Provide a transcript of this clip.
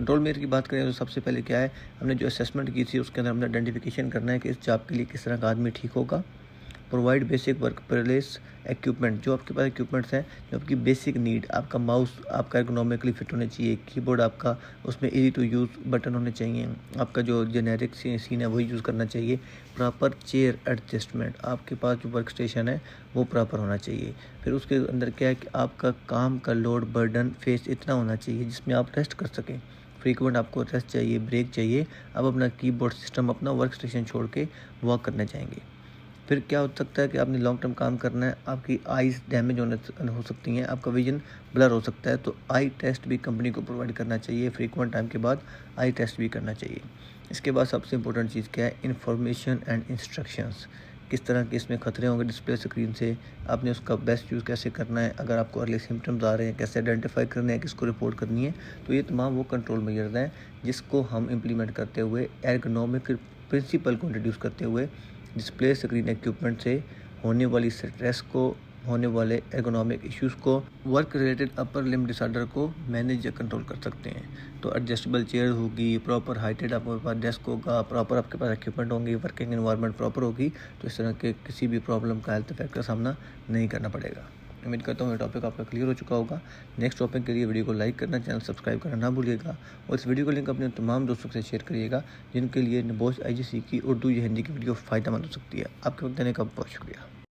Control measure की बात करें तो सबसे पहले क्या है, हमने जो असेसमेंट की थी उसके अंदर हमने आइडेंटिफिकेशन करना है कि इस जॉब के लिए किस तरह का आदमी ठीक होगा। Provide basic work place equipment, जो आपके पास इक्विपमेंट्स हैं, जो आपकी बेसिक नीड, आपका माउस आपका एर्गोनॉमिकली फिट होना चाहिए, कीबोर्ड आपका उसमें इजी टू यूज़ बटन होने चाहिए, आपका जो जेनेरिक सीन है वही यूज़ करना चाहिए। प्रॉपर चेयर एडजस्टमेंट, आपके पास जो वर्क स्टेशन है वो प्रॉपर होना चाहिए। फिर उसके अंदर क्या है कि आपका काम का लोड बर्डन फेस इतना होना चाहिए जिसमें आप रेस्ट कर सकें। फ्रीक्वेंट आपको रेस्ट चाहिए, ब्रेक चाहिए। आप अपना कीबोर्ड सिस्टम, अपना वर्क स्टेशन छोड़ के वर्क करने जाएंगे। फिर क्या हो सकता है कि आपने लॉन्ग टर्म काम करना है, आपकी आईज़ डैमेज हो सकती हैं, आपका विजन ब्लर हो सकता है, तो आई टेस्ट भी कंपनी को प्रोवाइड करना चाहिए। फ्रीक्वेंट टाइम के बाद आई टेस्ट भी करना चाहिए। इसके बाद सबसे इंपॉर्टेंट चीज़ क्या है, इन्फॉर्मेशन एंड इंस्ट्रक्शंस। किस तरह के इसमें खतरे होंगे डिस्प्ले स्क्रीन से, आपने उसका बेस्ट यूज़ कैसे करना है, अगर आपको अर्ली सिम्टम्स आ रहे हैं कैसे आइडेंटिफाई करने हैं, किसको रिपोर्ट करनी है। तो ये तमाम वो कंट्रोल मेजर्स हैं जिसको हम इम्प्लीमेंट करते हुए एर्गोनॉमिक प्रिंसिपल को इंट्रोड्यूस करते हुए डिस्प्ले स्क्रीन इक्विपमेंट से होने वाली स्ट्रेस को, होने वाले एर्गोनॉमिक इश्यूज़ को, work related upper limb disorder को मैनेज या कंट्रोल कर सकते हैं। तो एडजस्टेबल चेयर होगी, प्रॉपर हाइटेड आपके पास डेस्क होगा, प्रॉपर आपके पास इक्विपमेंट होंगे, वर्किंग एनवायरनमेंट प्रॉपर होगी, तो इस तरह के किसी भी प्रॉब्लम का, हेल्थ इफेक्ट का सामना नहीं करना पड़ेगा। उम्मीद करता हूँ ये टॉपिक आपका क्लियर हो चुका होगा। नेक्स्ट टॉपिक के लिए वीडियो को लाइक करना, चैनल सब्सक्राइब करना ना भूलिएगा और इस वीडियो को लिंक अपने तमाम दोस्तों के साथ शेयर करिएगा जिनके लिए बोश IGC की उर्दू या हिंदी की वीडियो फ़ायदेमंद हो सकती है। आपके वक्त देने का बहुत शुक्रिया।